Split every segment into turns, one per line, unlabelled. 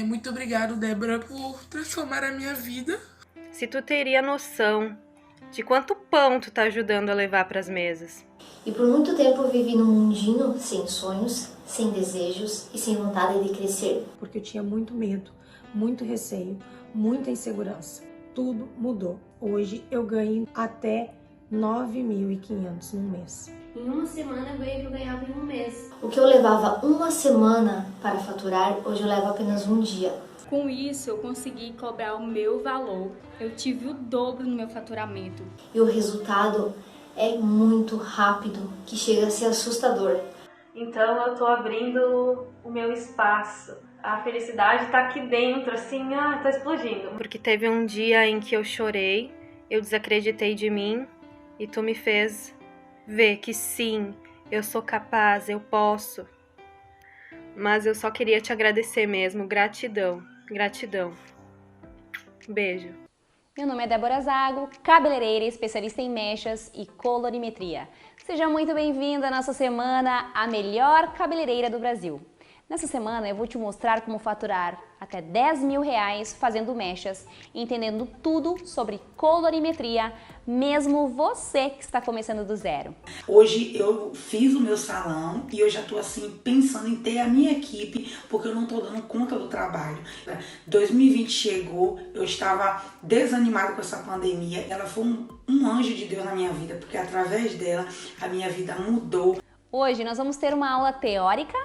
Muito obrigado, Débora, por transformar a minha vida.
Se tu teria noção de quanto pão tu tá ajudando a levar pras mesas.
E por muito tempo eu vivi num mundinho sem sonhos, sem desejos e sem vontade de crescer.
Porque eu tinha muito medo, muito receio, muita insegurança. Tudo mudou. Hoje eu ganho até 9.500 no mês.
Em uma semana eu ganhei o que eu ganhava em um mês.
O que eu levava uma semana para faturar, hoje eu levo apenas um dia.
Com isso, eu consegui cobrar o meu valor. Eu tive o dobro no meu faturamento.
E o resultado é muito rápido, que chega a ser assustador.
Então eu tô abrindo o meu espaço. A felicidade tá aqui dentro, assim, tá explodindo.
Porque teve um dia em que eu chorei, eu desacreditei de mim e tu me fez ver que sim, eu sou capaz, eu posso. Mas eu só queria te agradecer mesmo, gratidão, gratidão. Beijo.
Meu nome é Débora Zago, cabeleireira, especialista em mechas e colorimetria. Seja muito bem-vinda à nossa semana, a melhor cabeleireira do Brasil. Nessa semana eu vou te mostrar como faturar até 10 mil reais fazendo mechas, entendendo tudo sobre colorimetria, mesmo você que está começando do zero.
Hoje eu fiz o meu salão e eu já estou assim pensando em ter a minha equipe, porque eu não estou dando conta do trabalho. 2020 chegou, eu estava desanimada com essa pandemia, ela foi um anjo de Deus na minha vida, porque através dela a minha vida mudou.
Hoje nós vamos ter uma aula teórica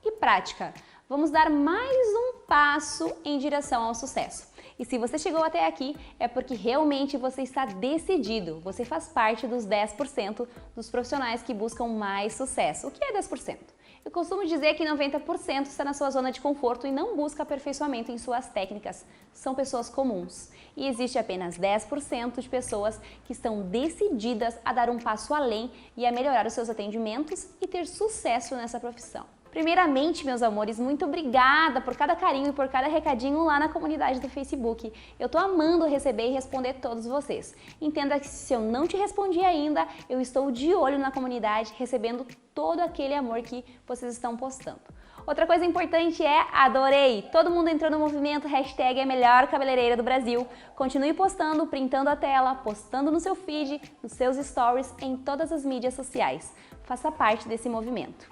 e prática. Vamos dar mais um passo em direção ao sucesso. E se você chegou até aqui, é porque realmente você está decidido. Você faz parte dos 10% dos profissionais que buscam mais sucesso. O que é 10%? Eu costumo dizer que 90% está na sua zona de conforto e não busca aperfeiçoamento em suas técnicas. São pessoas comuns. E existe apenas 10% de pessoas que estão decididas a dar um passo além e a melhorar os seus atendimentos e ter sucesso nessa profissão. Primeiramente, meus amores, muito obrigada por cada carinho e por cada recadinho lá na comunidade do Facebook. Eu tô amando receber e responder todos vocês. Entenda que se eu não te respondi ainda, eu estou de olho na comunidade, recebendo todo aquele amor que vocês estão postando. Outra coisa importante é adorei! Todo mundo entrou no movimento, hashtag é a melhor cabeleireira do Brasil. Continue postando, printando a tela, postando no seu feed, nos seus stories, em todas as mídias sociais. Faça parte desse movimento.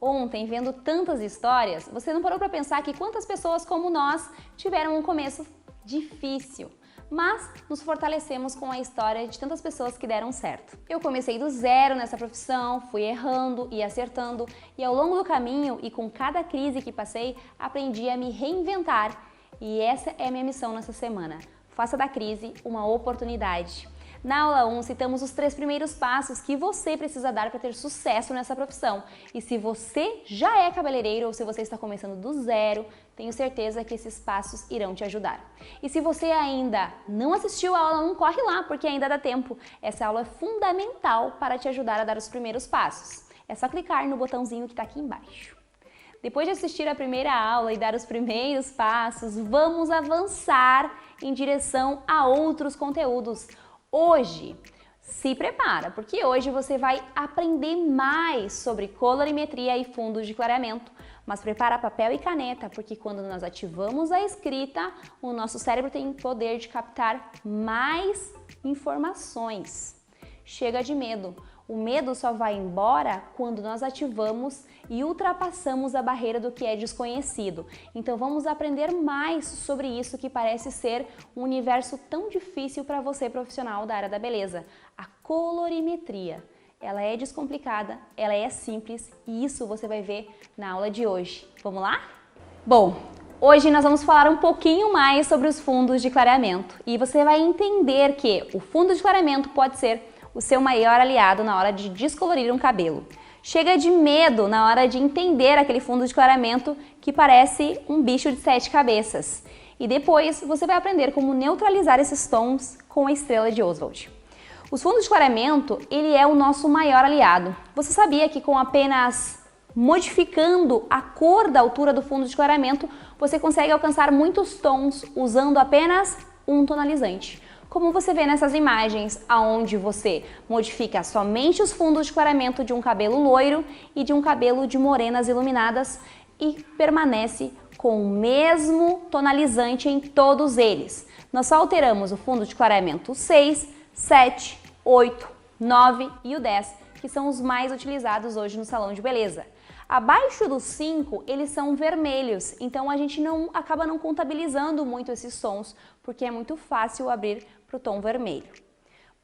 Ontem, vendo tantas histórias, você não parou para pensar que quantas pessoas como nós tiveram um começo difícil, mas nos fortalecemos com a história de tantas pessoas que deram certo. Eu comecei do zero nessa profissão, fui errando e acertando, e ao longo do caminho e com cada crise que passei, aprendi a me reinventar. E essa é a minha missão nessa semana. Faça da crise uma oportunidade. Na aula 1, citamos os 3 primeiros passos que você precisa dar para ter sucesso nessa profissão. E se você já é cabeleireiro ou se você está começando do zero, tenho certeza que esses passos irão te ajudar. E se você ainda não assistiu a aula 1, corre lá, porque ainda dá tempo. Essa aula é fundamental para te ajudar a dar os primeiros passos. É só clicar no botãozinho que está aqui embaixo. Depois de assistir a primeira aula e dar os primeiros passos, vamos avançar em direção a outros conteúdos. Hoje, se prepara, porque hoje você vai aprender mais sobre colorimetria e fundos de clareamento. Mas prepara papel e caneta, porque quando nós ativamos a escrita, o nosso cérebro tem o poder de captar mais informações. Chega de medo. O medo só vai embora quando nós ativamos e ultrapassamos a barreira do que é desconhecido. Então vamos aprender mais sobre isso que parece ser um universo tão difícil para você, profissional da área da beleza. A colorimetria. Ela é descomplicada, ela é simples e isso você vai ver na aula de hoje. Vamos lá? Bom, hoje nós vamos falar um pouquinho mais sobre os fundos de clareamento e você vai entender que o fundo de clareamento pode ser o seu maior aliado na hora de descolorir um cabelo. Chega de medo na hora de entender aquele fundo de clareamento que parece um bicho de 7 cabeças. E depois você vai aprender como neutralizar esses tons com a estrela de Oswald. Os fundos de clareamento, ele é o nosso maior aliado. Você sabia que com apenas modificando a cor da altura do fundo de clareamento, você consegue alcançar muitos tons usando apenas um tonalizante? Como você vê nessas imagens, onde você modifica somente os fundos de clareamento de um cabelo loiro e de um cabelo de morenas iluminadas e permanece com o mesmo tonalizante em todos eles. Nós só alteramos o fundo de clareamento 6, 7, 8, 9 e o 10, que são os mais utilizados hoje no salão de beleza. Abaixo dos 5, eles são vermelhos, então a gente acaba não contabilizando muito esses tons, porque é muito fácil abrir para o tom vermelho.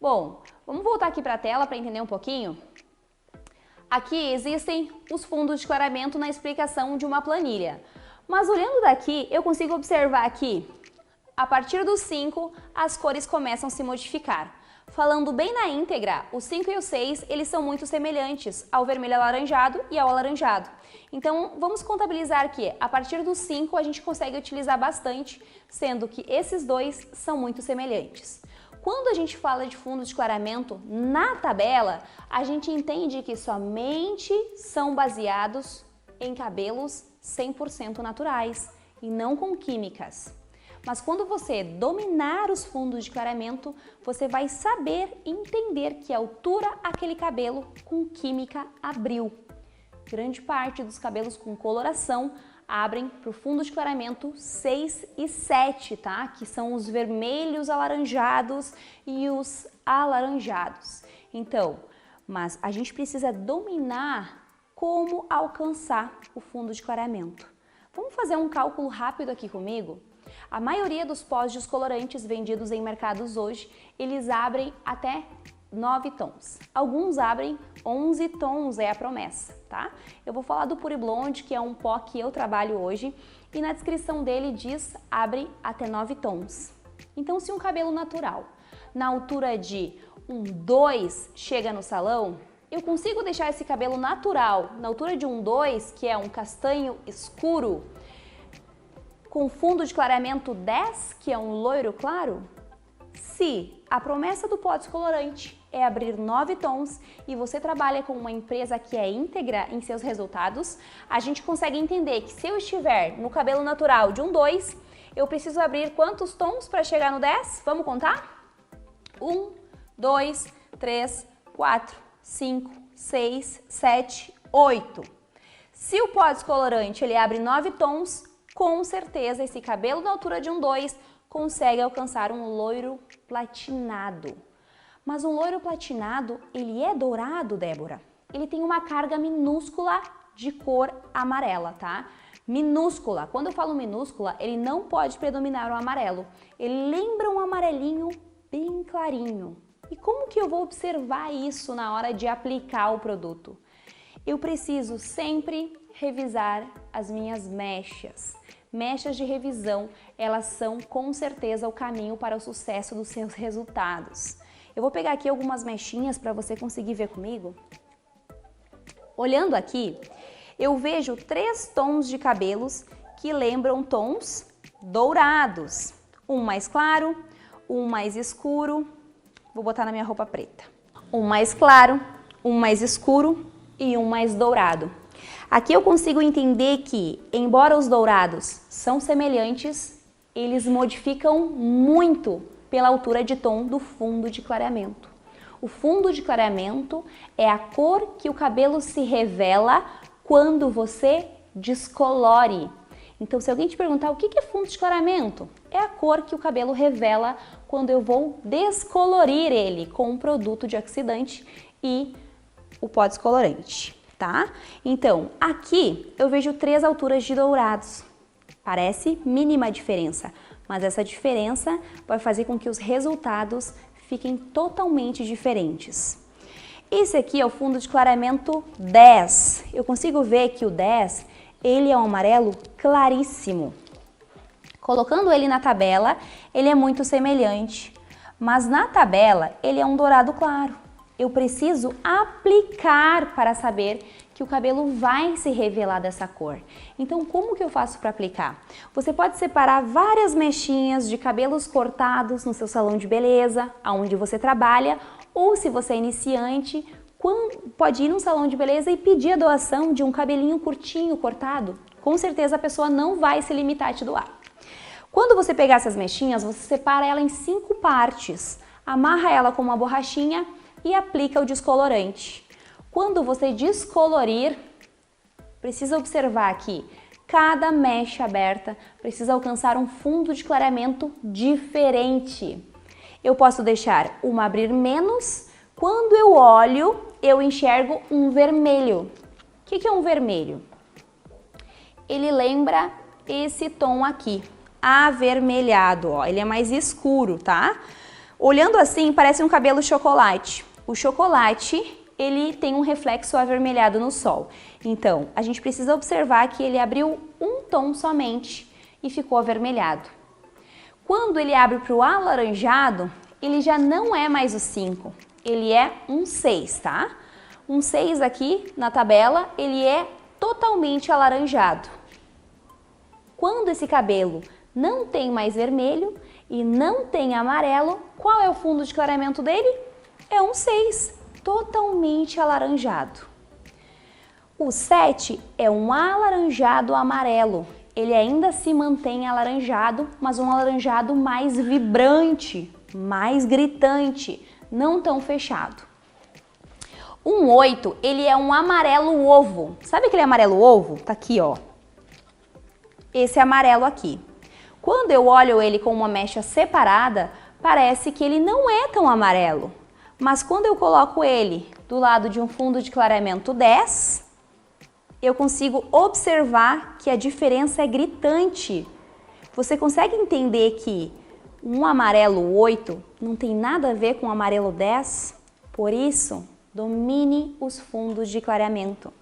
Bom, vamos voltar aqui para a tela para entender um pouquinho? Aqui existem os fundos de clareamento na explicação de uma planilha, mas olhando daqui eu consigo observar que a partir dos 5 as cores começam a se modificar. Falando bem na íntegra, o 5 e o 6, eles são muito semelhantes ao vermelho alaranjado e ao alaranjado. Então, vamos contabilizar que a partir do 5 a gente consegue utilizar bastante, sendo que esses dois são muito semelhantes. Quando a gente fala de fundos de clareamento na tabela, a gente entende que somente são baseados em cabelos 100% naturais e não com químicas. Mas quando você dominar os fundos de clareamento, você vai saber entender que altura aquele cabelo com química abriu. Grande parte dos cabelos com coloração abrem para o fundo de clareamento 6 e 7, tá? Que são os vermelhos alaranjados e os alaranjados. Então, mas a gente precisa dominar como alcançar o fundo de clareamento. Vamos fazer um cálculo rápido aqui comigo? A maioria dos pós descolorantes vendidos em mercados hoje, eles abrem até 9 tons. Alguns abrem 11 tons, é a promessa, tá? Eu vou falar do Pure Blonde, que é um pó que eu trabalho hoje, e na descrição dele diz abre até 9 tons. Então, se um cabelo natural na altura de 2 chega no salão, eu consigo deixar esse cabelo natural na altura de 2, que é um castanho escuro, com fundo de clareamento 10, que é um loiro claro? Se a promessa do pó descolorante é abrir 9 tons e você trabalha com uma empresa que é íntegra em seus resultados, a gente consegue entender que se eu estiver no cabelo natural de 2, eu preciso abrir quantos tons para chegar no 10? Vamos contar? 1, 2, 3, 4, 5, 6, 7, 8. Se o pó descolorante ele abre 9 tons, com certeza esse cabelo na altura de 2 consegue alcançar um loiro platinado. Mas um loiro platinado, ele é dourado, Débora? Ele tem uma carga minúscula de cor amarela, tá? Minúscula. Quando eu falo minúscula, ele não pode predominar o amarelo. Ele lembra um amarelinho bem clarinho. E como que eu vou observar isso na hora de aplicar o produto? Eu preciso sempre revisar as minhas mechas. Mechas de revisão, elas são com certeza o caminho para o sucesso dos seus resultados. Eu vou pegar aqui algumas mechinhas para você conseguir ver comigo. Olhando aqui, eu vejo 3 tons de cabelos que lembram tons dourados. Um mais claro, um mais escuro, vou botar na minha roupa preta. Um mais claro, um mais escuro e um mais dourado. Aqui eu consigo entender que, embora os dourados são semelhantes, eles modificam muito pela altura de tom do fundo de clareamento. O fundo de clareamento é a cor que o cabelo se revela quando você descolore. Então, se alguém te perguntar o que é fundo de clareamento, é a cor que o cabelo revela quando eu vou descolorir ele com um produto de oxidante e o pó descolorante. Tá? Então, aqui eu vejo 3 alturas de dourados. Parece mínima a diferença, mas essa diferença vai fazer com que os resultados fiquem totalmente diferentes. Esse aqui é o fundo de clareamento 10. Eu consigo ver que o 10, ele é um amarelo claríssimo. Colocando ele na tabela, ele é muito semelhante, mas na tabela ele é um dourado claro. Eu preciso aplicar para saber que o cabelo vai se revelar dessa cor. Então, como que eu faço para aplicar? Você pode separar várias mechinhas de cabelos cortados no seu salão de beleza, aonde você trabalha, ou se você é iniciante, pode ir num salão de beleza e pedir a doação de um cabelinho curtinho cortado. Com certeza a pessoa não vai se limitar a te doar. Quando você pegar essas mechinhas, você separa ela em 5 partes, amarra ela com uma borrachinha e aplica o descolorante. Quando você descolorir, precisa observar que Cada mecha aberta precisa alcançar um fundo de clareamento diferente. Eu posso deixar uma abrir menos. Quando eu olho, eu enxergo um vermelho. O que é um vermelho? Ele lembra esse tom aqui, avermelhado, ó. Ele é mais escuro, tá? Olhando assim, parece um cabelo chocolate. O chocolate, ele tem um reflexo avermelhado no sol. Então, a gente precisa observar que ele abriu um tom somente e ficou avermelhado. Quando ele abre para o alaranjado, ele já não é mais o 5, ele é um 6, tá? Um 6 aqui na tabela, ele é totalmente alaranjado. Quando esse cabelo não tem mais vermelho e não tem amarelo, qual é o fundo de clareamento dele? É um 6, totalmente alaranjado. O 7 é um alaranjado amarelo. Ele ainda se mantém alaranjado, mas um alaranjado mais vibrante, mais gritante, não tão fechado. Um 8, ele é um amarelo ovo. Sabe aquele amarelo ovo? Tá aqui, ó. Esse amarelo aqui. Quando eu olho ele com uma mecha separada, parece que ele não é tão amarelo. Mas quando eu coloco ele do lado de um fundo de clareamento 10, eu consigo observar que a diferença é gritante. Você consegue entender que um amarelo 8 não tem nada a ver com um amarelo 10? Por isso, domine os fundos de clareamento.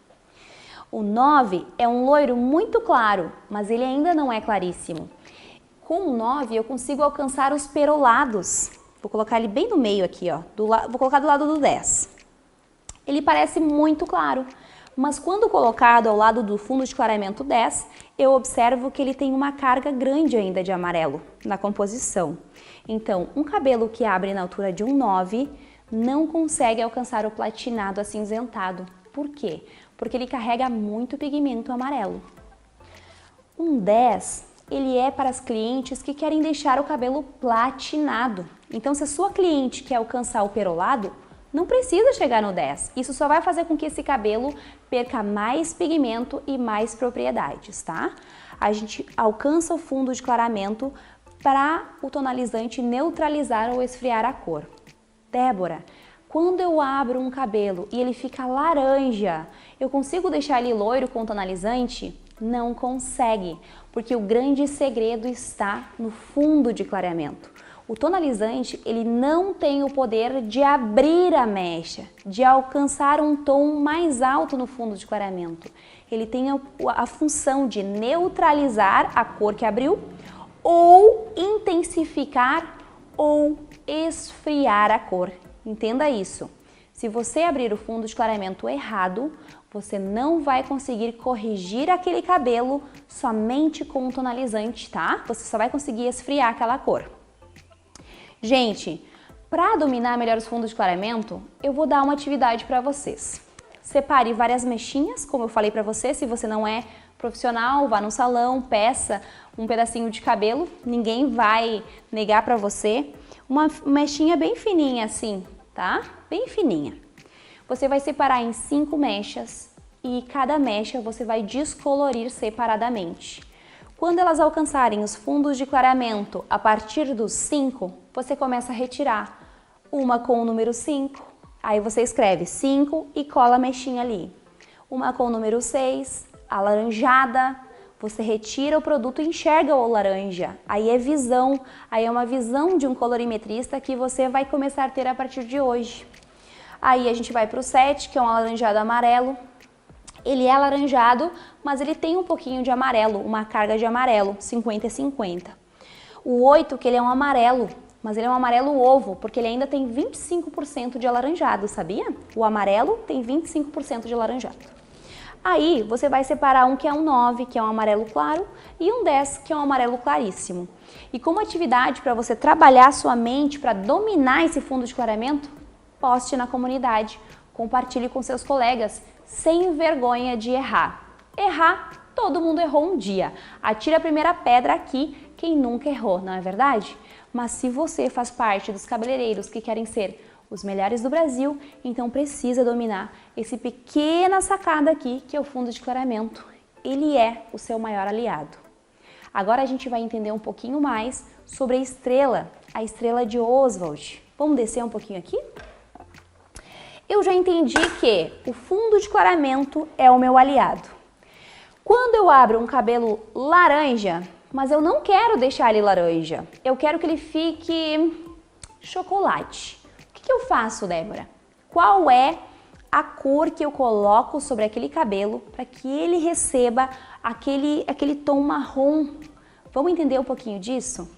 O 9 é um loiro muito claro, mas ele ainda não é claríssimo. Com o 9 eu consigo alcançar os perolados. Vou colocar ele bem no meio aqui, ó. Vou colocar do lado do 10. Ele parece muito claro, mas quando colocado ao lado do fundo de clareamento 10, eu observo que ele tem uma carga grande ainda de amarelo na composição. Então, um cabelo que abre na altura de um 9 não consegue alcançar o platinado acinzentado. Por quê? Porque ele carrega muito pigmento amarelo. Um 10, ele é para as clientes que querem deixar o cabelo platinado. Então, se a sua cliente quer alcançar o perolado, não precisa chegar no 10. Isso só vai fazer com que esse cabelo perca mais pigmento e mais propriedades, tá? A gente alcança o fundo de clareamento para o tonalizante neutralizar ou esfriar a cor. Débora, quando eu abro um cabelo e ele fica laranja, eu consigo deixar ele loiro com tonalizante? Não consegue, porque o grande segredo está no fundo de clareamento. O tonalizante, ele não tem o poder de abrir a mecha, de alcançar um tom mais alto no fundo de clareamento. Ele tem a função de neutralizar a cor que abriu ou intensificar ou esfriar a cor. Entenda isso. Se você abrir o fundo de clareamento errado, você não vai conseguir corrigir aquele cabelo somente com um tonalizante, tá? Você só vai conseguir esfriar aquela cor. Gente, para dominar melhor os fundos de clareamento, eu vou dar uma atividade para vocês. Separe várias mechinhas, como eu falei para você, se você não é profissional, vá no salão, peça um pedacinho de cabelo, ninguém vai negar para você. Uma mechinha bem fininha assim, tá? Bem fininha. Você vai separar em 5 mechas e cada mecha você vai descolorir separadamente. Quando elas alcançarem os fundos de clareamento a partir dos 5, você começa a retirar. Uma com o número 5, aí você escreve 5 e cola a mechinha ali. Uma com o número 6, alaranjada, você retira o produto e enxerga o laranja. Aí é visão, aí é uma visão de um colorimetrista que você vai começar a ter a partir de hoje. Aí a gente vai para o 7, que é um alaranjado amarelo. Ele é alaranjado, mas ele tem um pouquinho de amarelo, uma carga de amarelo, 50-50. O 8, que ele é um amarelo, mas ele é um amarelo ovo, porque ele ainda tem 25% de alaranjado, sabia? O amarelo tem 25% de alaranjado. Aí você vai separar um que é um 9, que é um amarelo claro, e um 10, que é um amarelo claríssimo. E como atividade para você trabalhar sua mente, para dominar esse fundo de clareamento, poste na comunidade, compartilhe com seus colegas, sem vergonha de errar. Errar, todo mundo errou um dia. Atira a primeira pedra aqui, quem nunca errou, não é verdade? Mas se você faz parte dos cabeleireiros que querem ser os melhores do Brasil, então precisa dominar esse pequena sacada aqui, que é o fundo de clareamento. ele é o seu maior aliado. Agora a gente vai entender um pouquinho mais sobre a estrela de Oswald. Vamos descer um pouquinho aqui? Eu já entendi que o fundo de clareamento é o meu aliado. Quando eu abro um cabelo laranja, mas eu não quero deixar ele laranja, eu quero que ele fique chocolate. O que eu faço, Débora? Qual é a cor que eu coloco sobre aquele cabelo para que ele receba aquele tom marrom? Vamos entender um pouquinho disso?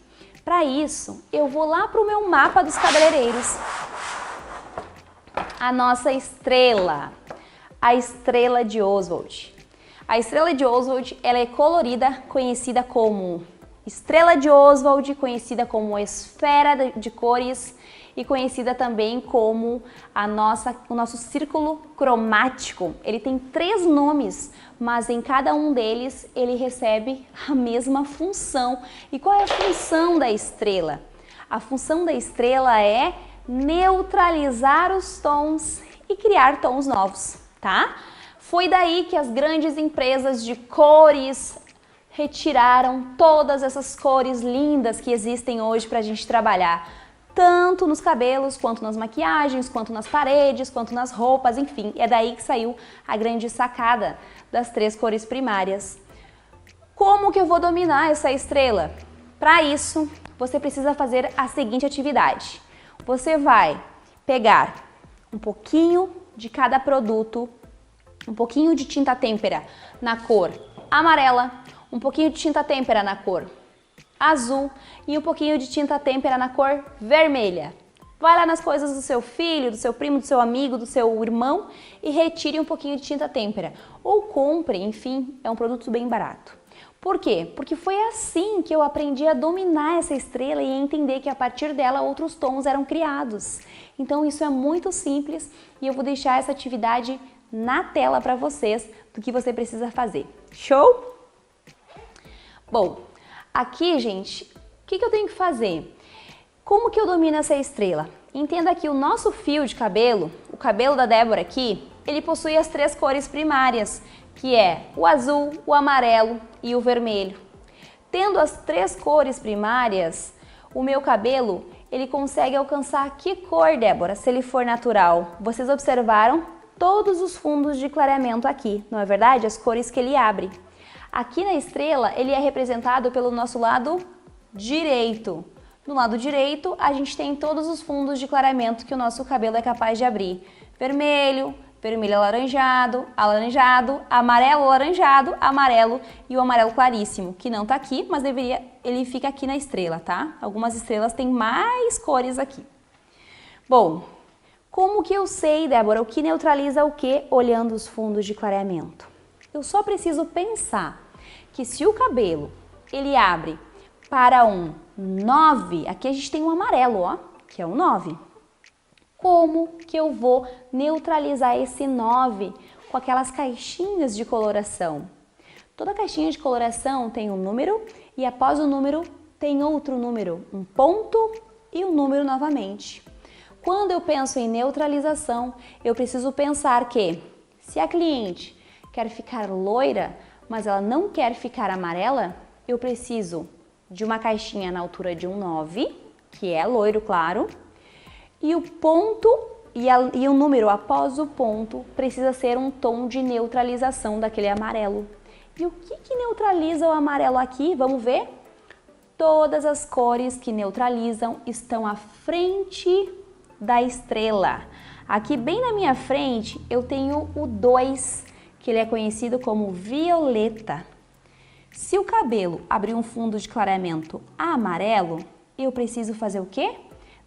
Para isso, eu vou lá para o meu mapa dos cabeleireiros. A nossa estrela, a estrela de Oswald. A estrela de Oswald, ela é colorida, conhecida como estrela de Oswald, conhecida como esfera de cores e conhecida também como o nosso círculo cromático. Ele tem 3 nomes, mas em cada um deles ele recebe a mesma função. E qual é a função da estrela? A função da estrela é neutralizar os tons e criar tons novos, tá? Foi daí que as grandes empresas de cores retiraram todas essas cores lindas que existem hoje para a gente trabalhar, tanto nos cabelos, quanto nas maquiagens, quanto nas paredes, quanto nas roupas, enfim. É daí que saiu a grande sacada das 3 cores primárias. Como que eu vou dominar essa estrela? Para isso, você precisa fazer a seguinte atividade. Você vai pegar um pouquinho de cada produto, um pouquinho de tinta têmpera na cor amarela, um pouquinho de tinta têmpera na cor azul e um pouquinho de tinta têmpera na cor vermelha. Vai lá nas coisas do seu filho, do seu primo, do seu amigo, do seu irmão e retire um pouquinho de tinta têmpera. Ou compre, enfim, é um produto bem barato. Por quê? Porque foi assim que eu aprendi a dominar essa estrela e a entender que a partir dela outros tons eram criados. Então isso é muito simples e eu vou deixar essa atividade na tela para vocês do que você precisa fazer. Show? Bom, aqui, gente, o que eu tenho que fazer? Como que eu domino essa estrela? Entenda que o nosso fio de cabelo, o cabelo da Débora aqui, ele possui as 3 cores primárias, que é o azul, o amarelo e o vermelho. Tendo as 3 cores primárias, o meu cabelo, ele consegue alcançar que cor, Débora, se ele for natural? Vocês observaram todos os fundos de clareamento aqui, não é verdade? As cores que ele abre. Aqui na estrela, ele é representado pelo nosso lado direito. No lado direito, a gente tem todos os fundos de clareamento que o nosso cabelo é capaz de abrir. Vermelho, vermelho alaranjado, alaranjado, amarelo alaranjado, amarelo e o amarelo claríssimo, que não tá aqui, mas ele fica aqui na estrela, tá? Algumas estrelas têm mais cores aqui. Bom, como que eu sei, Débora, o que neutraliza o que olhando os fundos de clareamento? Eu só preciso pensar que se o cabelo ele abre para um 9, aqui a gente tem um amarelo, ó, que é um 9. Como que eu vou neutralizar esse 9 com aquelas caixinhas de coloração? Toda caixinha de coloração tem um número e após o número tem outro número, um ponto e um número novamente. Quando eu penso em neutralização, eu preciso pensar que se a cliente quer ficar loira, mas ela não quer ficar amarela, eu preciso de uma caixinha na altura de um 9, que é loiro claro, e o ponto e o número após o ponto precisa ser um tom de neutralização daquele amarelo. E o que neutraliza o amarelo aqui? Vamos ver? Todas as cores que neutralizam estão à frente da estrela. Aqui bem na minha frente eu tenho o 2, que ele é conhecido como violeta. Se o cabelo abrir um fundo de clareamento amarelo, eu preciso fazer o quê?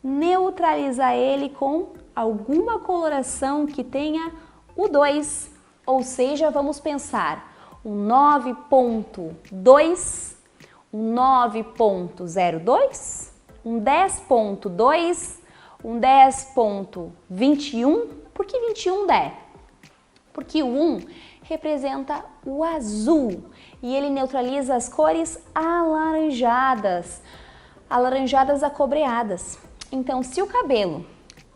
Neutralizar ele com alguma coloração que tenha o 2. Ou seja, vamos pensar um 9.2, um 9.02, um 10.2, um 10.21. Por que 21, Dé? Porque o 1 representa o azul e ele neutraliza as cores alaranjadas, alaranjadas acobreadas. Então, se o cabelo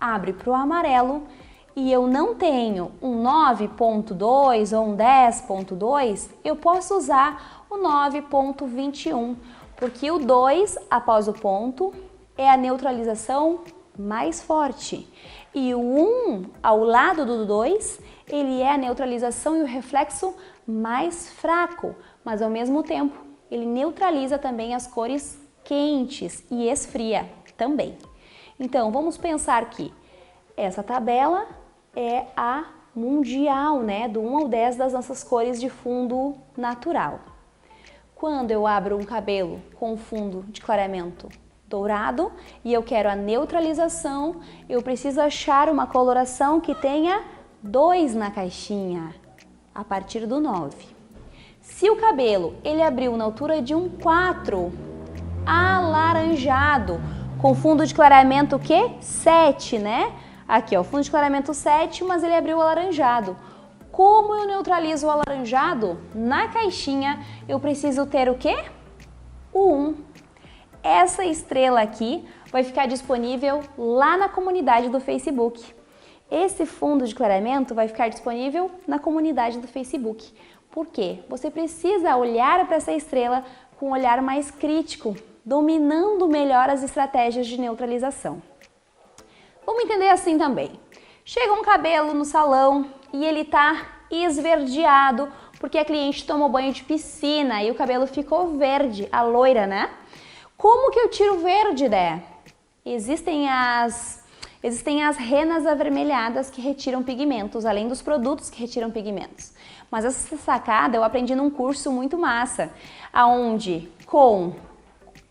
abre para o amarelo, e eu não tenho um 9.2 ou um 10.2, eu posso usar o 9.21, porque o 2 após o ponto é a neutralização mais forte. E o 1 ao lado do 2, ele é a neutralização e o reflexo mais fraco, mas ao mesmo tempo ele neutraliza também as cores quentes e esfria também. Então vamos pensar que essa tabela é a mundial, né? Do 1 ao 10 das nossas cores de fundo natural. Quando eu abro um cabelo com fundo de clareamento dourado e eu quero a neutralização, eu preciso achar uma coloração que tenha 2 na caixinha, a partir do 9. Se o cabelo ele abriu na altura de um 4, alaranjado, com fundo de clareamento o quê? 7, né? Aqui, ó, fundo de clareamento 7, mas ele abriu alaranjado. Como eu neutralizo o alaranjado? Na caixinha eu preciso ter o quê? O 1. Essa estrela aqui vai ficar disponível lá na comunidade do Facebook. Esse fundo de clareamento vai ficar disponível na comunidade do Facebook. Por quê? Você precisa olhar para essa estrela com um olhar mais crítico, dominando melhor as estratégias de neutralização. Vamos entender assim também. Chega um cabelo no salão e ele tá esverdeado porque a cliente tomou banho de piscina e o cabelo ficou verde, a loira, né? Como que eu tiro o verde, né? Existem as renas avermelhadas que retiram pigmentos, além dos produtos que retiram pigmentos. Mas essa sacada eu aprendi num curso muito massa, aonde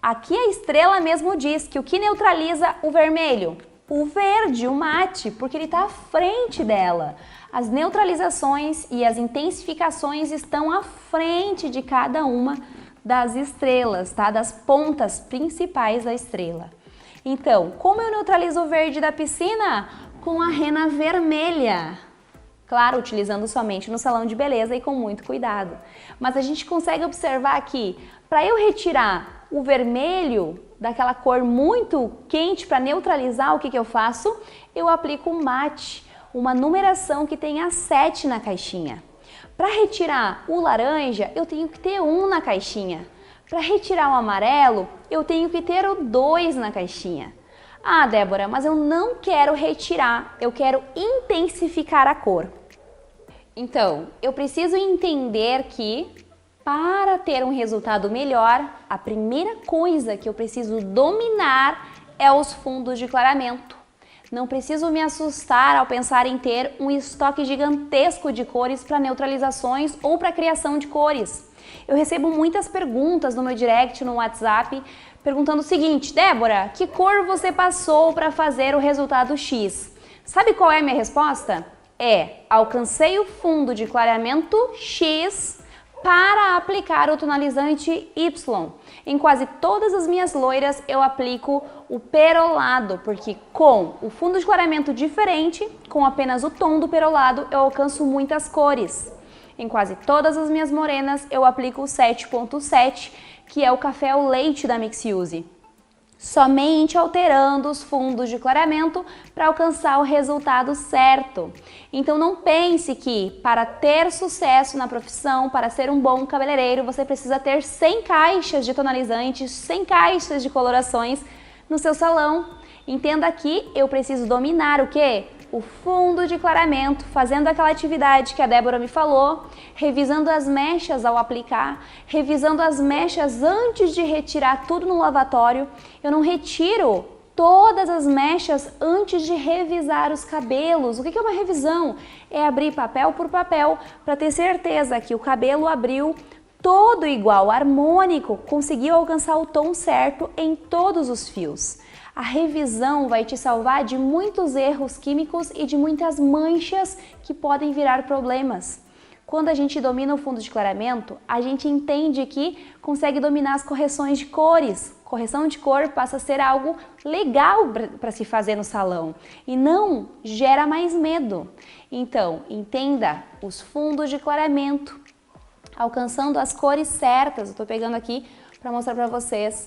aqui a estrela mesmo diz que o que neutraliza o vermelho? O verde, o mate, porque ele está à frente dela. As neutralizações e as intensificações estão à frente de cada uma das estrelas, tá? Das pontas principais da estrela. Então, como eu neutralizo o verde da piscina? Com a rena vermelha. Claro, utilizando somente no salão de beleza e com muito cuidado. Mas a gente consegue observar aqui, para eu retirar o vermelho daquela cor muito quente para neutralizar, o que eu faço? Eu aplico mate, uma numeração que tenha 7 na caixinha. Para retirar o laranja, eu tenho que ter 1 na caixinha. Para retirar o amarelo, eu tenho que ter o 2 na caixinha. Ah, Débora, mas eu não quero retirar, eu quero intensificar a cor. Então, eu preciso entender que para ter um resultado melhor, a primeira coisa que eu preciso dominar é os fundos de clareamento. Não preciso me assustar ao pensar em ter um estoque gigantesco de cores para neutralizações ou para criação de cores. Eu recebo muitas perguntas no meu direct, no WhatsApp, perguntando o seguinte: Débora, que cor você passou para fazer o resultado X? Sabe qual é a minha resposta? Alcancei o fundo de clareamento X para aplicar o tonalizante Y. Em quase todas as minhas loiras eu aplico o perolado, porque com o fundo de clareamento diferente, com apenas o tom do perolado, eu alcanço muitas cores. Em quase todas as minhas morenas eu aplico o 7.7, que é o café ao leite da Mixiuse. Somente alterando os fundos de clareamento para alcançar o resultado certo. Então não pense que para ter sucesso na profissão, para ser um bom cabeleireiro, você precisa ter 100 caixas de tonalizantes, 100 caixas de colorações no seu salão. Entenda que eu preciso dominar o quê? O fundo de clareamento, fazendo aquela atividade que a Débora me falou, revisando as mechas ao aplicar, revisando as mechas antes de retirar tudo no lavatório. Eu não retiro todas as mechas antes de revisar os cabelos. O que é uma revisão? É abrir papel por papel para ter certeza que o cabelo abriu todo igual, harmônico, conseguiu alcançar o tom certo em todos os fios. A revisão vai te salvar de muitos erros químicos e de muitas manchas que podem virar problemas. Quando a gente domina o fundo de clareamento, a gente entende que consegue dominar as correções de cores. Correção de cor passa a ser algo legal para se fazer no salão e não gera mais medo. Então, entenda os fundos de clareamento, alcançando as cores certas. Eu estou pegando aqui para mostrar para vocês.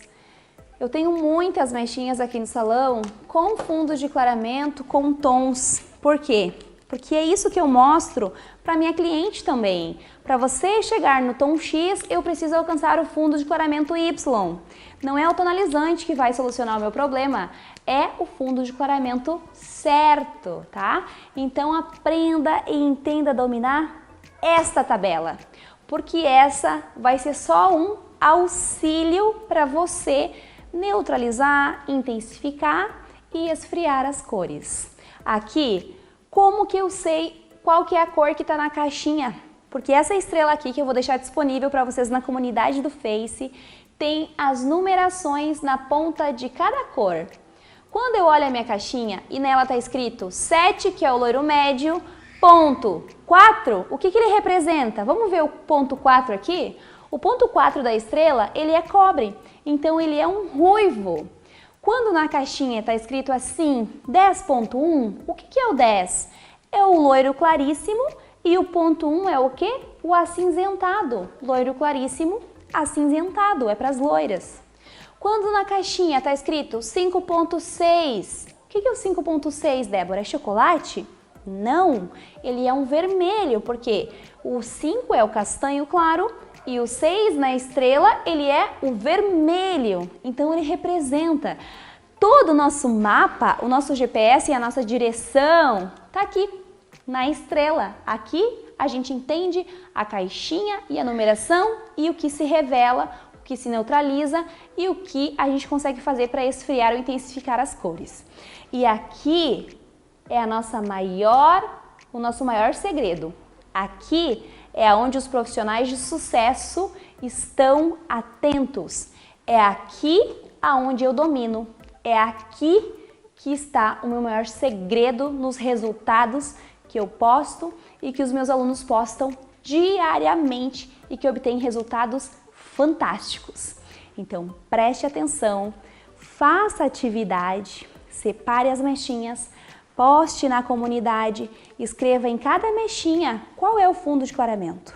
Eu tenho muitas mechinhas aqui no salão com fundos de clareamento, com tons. Por quê? Porque é isso que eu mostro para minha cliente também. Para você chegar no tom X, eu preciso alcançar o fundo de clareamento Y. Não é o tonalizante que vai solucionar o meu problema, é o fundo de clareamento certo, tá? Então aprenda e entenda dominar esta tabela, porque essa vai ser só um auxílio para você neutralizar, intensificar e esfriar as cores. Aqui, como que eu sei qual que é a cor que está na caixinha? Porque essa estrela aqui que eu vou deixar disponível para vocês na comunidade do Face tem as numerações na ponta de cada cor. Quando eu olho a minha caixinha e nela está escrito 7, que é o loiro médio, ponto 4, o que ele representa? Vamos ver o ponto 4 aqui? O ponto 4 da estrela, ele é cobre, então ele é um ruivo. Quando na caixinha está escrito assim, 10.1, o que é o 10? É o loiro claríssimo e o ponto 1 é o quê? O acinzentado. Loiro claríssimo, acinzentado, é para as loiras. Quando na caixinha está escrito 5.6, o que é o 5.6, Débora? É chocolate? Não, ele é um vermelho, porque o 5 é o castanho claro e o 6 na estrela, ele é o vermelho. Então ele representa todo o nosso mapa, o nosso GPS e a nossa direção está aqui na estrela. Aqui a gente entende a caixinha e a numeração e o que se revela, o que se neutraliza e o que a gente consegue fazer para esfriar ou intensificar as cores. E aqui é o nosso maior segredo. Aqui é onde os profissionais de sucesso estão atentos. É aqui aonde eu domino. É aqui que está o meu maior segredo nos resultados que eu posto e que os meus alunos postam diariamente e que obtêm resultados fantásticos. Então preste atenção, faça atividade, separe as mechinhas, poste na comunidade, escreva em cada mechinha qual é o fundo de clareamento.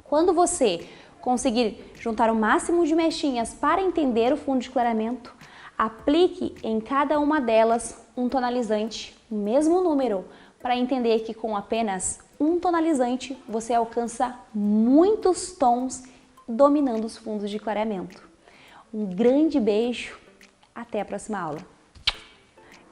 Quando você conseguir juntar o máximo de mechinhas para entender o fundo de clareamento, aplique em cada uma delas um tonalizante, o mesmo número, para entender que com apenas um tonalizante você alcança muitos tons dominando os fundos de clareamento. Um grande beijo, até a próxima aula.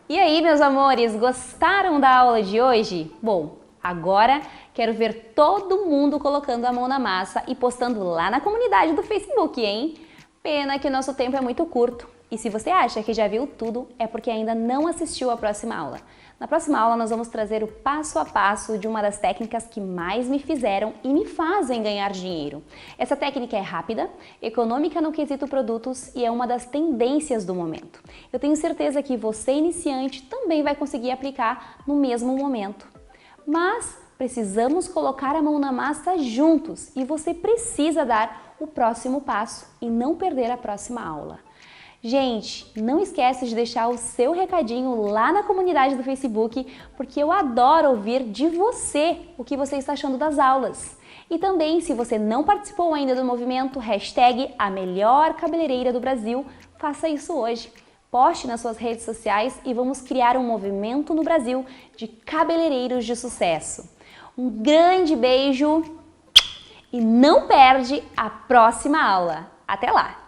E aí, meus amores, gostaram da aula de hoje? Bom, agora quero ver todo mundo colocando a mão na massa e postando lá na comunidade do Facebook, hein? Pena que o nosso tempo é muito curto. E se você acha que já viu tudo, é porque ainda não assistiu à próxima aula. Na próxima aula nós vamos trazer o passo a passo de uma das técnicas que mais me fizeram e me fazem ganhar dinheiro. Essa técnica é rápida, econômica no quesito produtos e é uma das tendências do momento. Eu tenho certeza que você, iniciante, também vai conseguir aplicar no mesmo momento. Mas precisamos colocar a mão na massa juntos e você precisa dar o próximo passo e não perder a próxima aula. Gente, não esquece de deixar o seu recadinho lá na comunidade do Facebook, porque eu adoro ouvir de você o que você está achando das aulas. E também, se você não participou ainda do movimento hashtag a melhor cabeleireira do Brasil, faça isso hoje. Poste nas suas redes sociais e vamos criar um movimento no Brasil de cabeleireiros de sucesso. Um grande beijo e não perde a próxima aula. Até lá!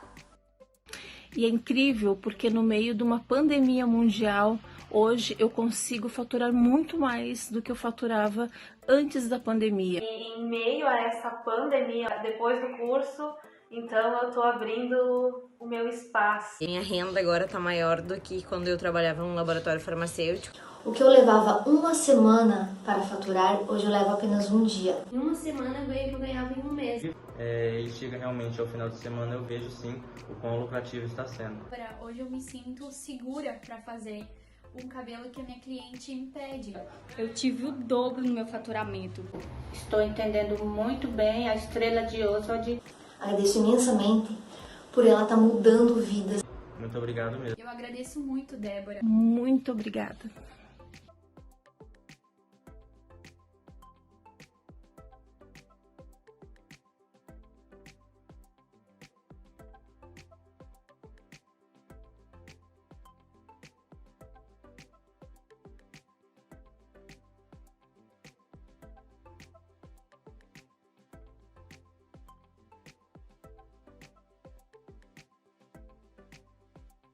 E é incrível porque no meio de uma pandemia mundial, hoje eu consigo faturar muito mais do que eu faturava antes da pandemia.
E em meio a essa pandemia, depois do curso, então eu tô abrindo o meu espaço.
Minha renda agora tá maior do que quando eu trabalhava num laboratório farmacêutico.
O que eu levava uma semana para faturar, hoje eu levo apenas um dia.
Em uma semana eu ganhei o que eu ganhava em um mês.
E chega realmente ao final de semana, eu vejo sim o quão lucrativo está sendo.
Hoje eu me sinto segura para fazer um cabelo que a minha cliente me pede. Eu tive o dobro no meu faturamento.
Estou entendendo muito bem a estrela de Oswald.
Agradeço imensamente por ela estar mudando vidas.
Muito obrigado mesmo.
Eu agradeço muito, Débora.
Muito obrigada.